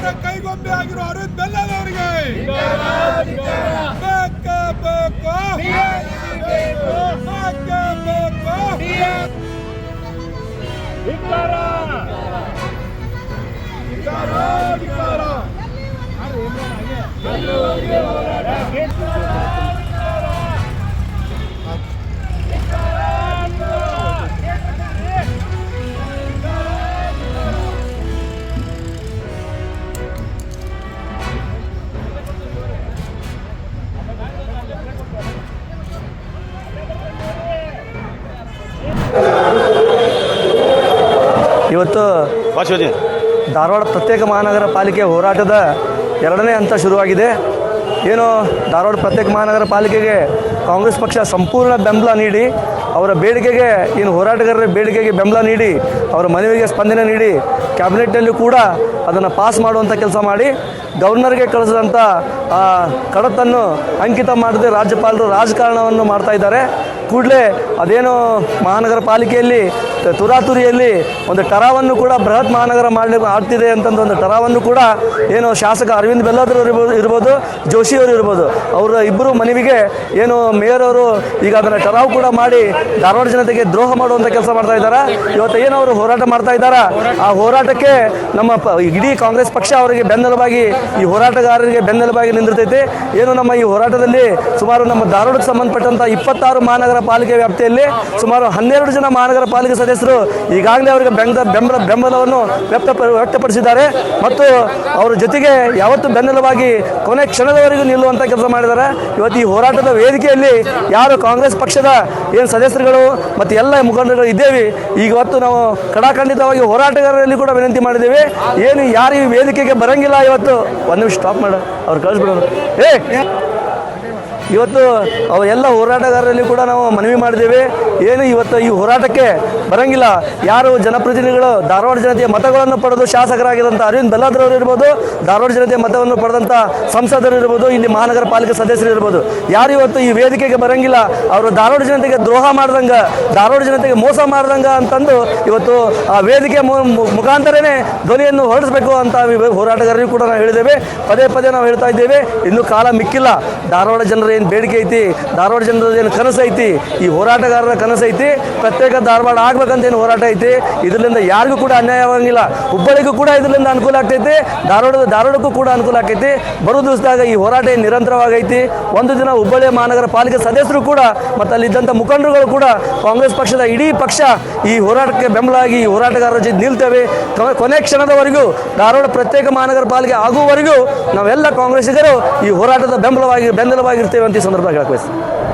ಅವರ ಕೈಗೊಂಬೆ ಆಗಿರೋ ಅರವಿಂದ್ ಬೆಲ್ಲದ್ ಅವರಿಗೆ ಇವತ್ತು ಧಾರವಾಡ ಪ್ರತ್ಯೇಕ ಮಹಾನಗರ ಪಾಲಿಕೆ ಹೋರಾಟದ ಎರಡನೇ ಹಂತ ಶುರುವಾಗಿದೆ. ಏನು ಧಾರವಾಡ ಪ್ರತ್ಯೇಕ ಮಹಾನಗರ ಪಾಲಿಕೆಗೆ ಕಾಂಗ್ರೆಸ್ ಪಕ್ಷ ಸಂಪೂರ್ಣ ಬೆಂಬಲ ನೀಡಿ ಅವರ ಬೇಡಿಕೆಗೆ ಏನು ಹೋರಾಟಗಾರರ ಬೇಡಿಕೆಗೆ ಬೆಂಬಲ ನೀಡಿ ಅವರ ಮನವಿಗೆ ಸ್ಪಂದನೆ ನೀಡಿ ಕ್ಯಾಬಿನೆಟ್ನಲ್ಲಿ ಕೂಡ ಅದನ್ನು ಪಾಸ್ ಮಾಡುವಂಥ ಕೆಲಸ ಮಾಡಿ ಗವರ್ನರ್ಗೆ ಕಳಿಸಿದಂಥ ಕಡತನ್ನು ಅಂಕಿತ ಮಾಡದೆ ರಾಜ್ಯಪಾಲರು ರಾಜಕಾರಣವನ್ನು ಮಾಡ್ತಾ ಇದ್ದಾರೆ. ಕೂಡಲೇ ಅದೇನು ಮಹಾನಗರ ಪಾಲಿಕೆಯಲ್ಲಿ ತುರಾತುರಿಯಲ್ಲಿ ಒಂದು ಟರಾವನ್ನು ಕೂಡ ಬೃಹತ್ ಮಹಾನಗರ ಮಾಡಲಿಕ್ಕೆ ಆಗ್ತಿದೆ ಅಂತಂದು ಒಂದು ಟರಾವನ್ನು ಕೂಡ ಏನು ಶಾಸಕ ಅರವಿಂದ್ ಬೆಲ್ಲದ್ರು ಇರ್ಬೋದು ಜೋಶಿಯವರು ಇರ್ಬೋದು ಅವರ ಇಬ್ಬರು ಮನವಿಗೆ ಏನು ಮೇಯರ್ ಅವರು ಈಗ ಅದನ್ನು ಟರಾವು ಕೂಡ ಮಾಡಿ ಧಾರವಾಡ ಜನತೆಗೆ ದ್ರೋಹ ಮಾಡುವಂಥ ಕೆಲಸ ಮಾಡ್ತಾ ಇದ್ದಾರೆ. ಇವತ್ತು ಏನು ಅವರು ಹೋರಾಟ ಮಾಡ್ತಾ ಇದ್ದಾರೆ ಆ ಹೋರಾಟಕ್ಕೆ ನಮ್ಮ ಇಡೀ ಕಾಂಗ್ರೆಸ್ ಪಕ್ಷ ಅವರಿಗೆ ಬೆನ್ನೆಲುಬಾಗಿ ಈ ಹೋರಾಟಗಾರರಿಗೆ ಬೆನ್ನೆಲುಬಾಗಿ ನಿಂದಿರ್ತೈತೆ. ಏನು ನಮ್ಮ ಈ ಹೋರಾಟದಲ್ಲಿ ಸುಮಾರು ನಮ್ಮ ಧಾರವಾಡಕ್ಕೆ ಸಂಬಂಧಪಟ್ಟಂಥ 26 ಮಹಾನಗರ ಪಾಲಿಕೆ ವ್ಯಾಪ್ತಿಯಲ್ಲಿ ಸುಮಾರು 12 ಜನ ಮಹಾನಗರ ಪಾಲಿಕೆ ಸದಸ್ಯರು ಈಗಾಗಲೇ ಅವರಿಗೆ ಬೆಂಬಲವನ್ನು ವ್ಯಕ್ತಪಡಿಸಿದ್ದಾರೆ ಮತ್ತು ಅವರ ಜೊತೆಗೆ ಯಾವತ್ತೂ ಬೆನ್ನೆಲುಬಾಗಿ ಕೊನೆ ಕ್ಷಣದವರೆಗೂ ನಿಲ್ಲುವಂಥ ಕೆಲಸ ಮಾಡಿದ್ದಾರೆ. ಇವತ್ತು ಈ ಹೋರಾಟದ ವೇದಿಕೆಯಲ್ಲಿ ಯಾರು ಕಾಂಗ್ರೆಸ್ ಪಕ್ಷದ ಏನು ಸದಸ್ಯರುಗಳು ಮತ್ತು ಎಲ್ಲ ಮುಖಂಡರುಗಳು ಇದ್ದೇವೆ. ಈಗ ಇವತ್ತು ನಾವು ಕಡಾಖಂಡಿತವಾಗಿ ಹೋರಾಟಗಾರರಲ್ಲಿ ಕೂಡ ವಿನಂತಿ ಮಾಡಿದ್ದೇವೆ. ಏನು ಯಾರು ಈ ವೇದಿಕೆಗೆ ಬರಂಗಿಲ್ಲ ಇವತ್ತು ಒಂದು ನಿಮಿಷ ಸ್ಟಾಪ್ ಮಾಡ ಅವ್ರು ಕಳಿಸ್ಬಿಡೋದು ಇವತ್ತು ಎಲ್ಲ ಹೋರಾಟಗಾರರಲ್ಲಿ ಕೂಡ ನಾವು ಮನವಿ ಮಾಡಿದ್ದೇವೆ. ಏನು ಇವತ್ತು ಈ ಹೋರಾಟಕ್ಕೆ ಬರಂಗಿಲ್ಲ ಯಾರು ಜನಪ್ರತಿನಿಧಿಗಳು ಧಾರವಾಡ ಜನತೆಯ ಮತಗಳನ್ನು ಪಡೆದು ಶಾಸಕರಾಗಿದ್ದಂಥ ಅರವಿಂದ್ ಬೆಲ್ಲದ್ರವರು ಇರ್ಬೋದು, ಧಾರವಾಡ ಜನತೆಯ ಮತವನ್ನು ಪಡೆದಂಥ ಸಂಸದರು ಇರ್ಬೋದು, ಇಲ್ಲಿ ಮಹಾನಗರ ಪಾಲಿಕೆ ಸದಸ್ಯರು ಇರ್ಬೋದು, ಯಾರು ಇವತ್ತು ಈ ವೇದಿಕೆಗೆ ಬರಂಗಿಲ್ಲ ಅವರು ಧಾರವಾಡ ಜನತೆಗೆ ದ್ರೋಹ ಮಾಡ್ದಂಗೆ ಧಾರವಾಡ ಜನತೆಗೆ ಮೋಸ ಮಾಡ್ದಂಗೆ ಅಂತಂದು ಇವತ್ತು ಆ ವೇದಿಕೆ ಮುಖಾಂತರನೇ ಧ್ವನಿಯನ್ನು ಹೊರಡಿಸಬೇಕು ಅಂತ ಹೋರಾಟಗಾರರಿಗೂ ಕೂಡ ನಾವು ಹೇಳಿದ್ದೇವೆ. ಪದೇ ಪದೇ ನಾವು ಹೇಳ್ತಾ ಇದ್ದೇವೆ. ಇನ್ನೂ ಕಾಲ ಮಿಕ್ಕಿಲ್ಲ. ಧಾರವಾಡ ಜನರ ಏನು ಬೇಡಿಕೆ ಐತಿ, ಧಾರವಾಡ ಜನರ ಏನು ಕನಸು ಐತಿ, ಈ ಹೋರಾಟಗಾರರ ಕನಸು ಐತಿ. ಪ್ರತ್ಯೇಕ ಧಾರವಾಡ ಆಗ್ಬೇಕಂತ ಏನು ಹೋರಾಟ ಐತಿ. ಇದರಿಂದ ಯಾರಿಗೂ ಕೂಡ ಅನ್ಯಾಯವಾಗಿಲ್ಲ. ಹುಬ್ಬಳ್ಳಿಗೂ ಕೂಡ ಇದರಿಂದ ಅನುಕೂಲ ಆಗ್ತೈತಿ, ಧಾರವಾಡಕ್ಕೂ ಕೂಡ ಅನುಕೂಲ ಆಗ್ತೈತಿ. ಬರೋ ದಿವಸದಾಗ ಈ ಹೋರಾಟ ನಿರಂತರವಾಗೈತಿ. ಒಂದು ದಿನ ಹುಬ್ಬಳ್ಳಿಯ ಮಹಾನಗರ ಪಾಲಿಕೆ ಸದಸ್ಯರು ಕೂಡ ಮತ್ತು ಅಲ್ಲಿದ್ದಂಥ ಮುಖಂಡರುಗಳು ಕೂಡ ಕಾಂಗ್ರೆಸ್ ಪಕ್ಷದ ಇಡೀ ಪಕ್ಷ ಈ ಹೋರಾಟಕ್ಕೆ ಬೆಂಬಲವಾಗಿ ಈ ಹೋರಾಟಗಾರರ ಜೊತೆ ನಿಲ್ತೇವೆ. ಕೊನೆ ಕ್ಷಣದವರೆಗೂ ಧಾರವಾಡ ಪ್ರತ್ಯೇಕ ಮಹಾನಗರ ಪಾಲಿಕೆ ಆಗುವವರೆಗೂ ನಾವೆಲ್ಲ ಕಾಂಗ್ರೆಸ್ಸಿಗರು ಈ ಹೋರಾಟದ ಬೆಂಬಲವಾಗಿರ್ತೇವೆ ಅಂತ ಈ ಸಂದರ್ಭ ಹೇಳಕ್ಕೆ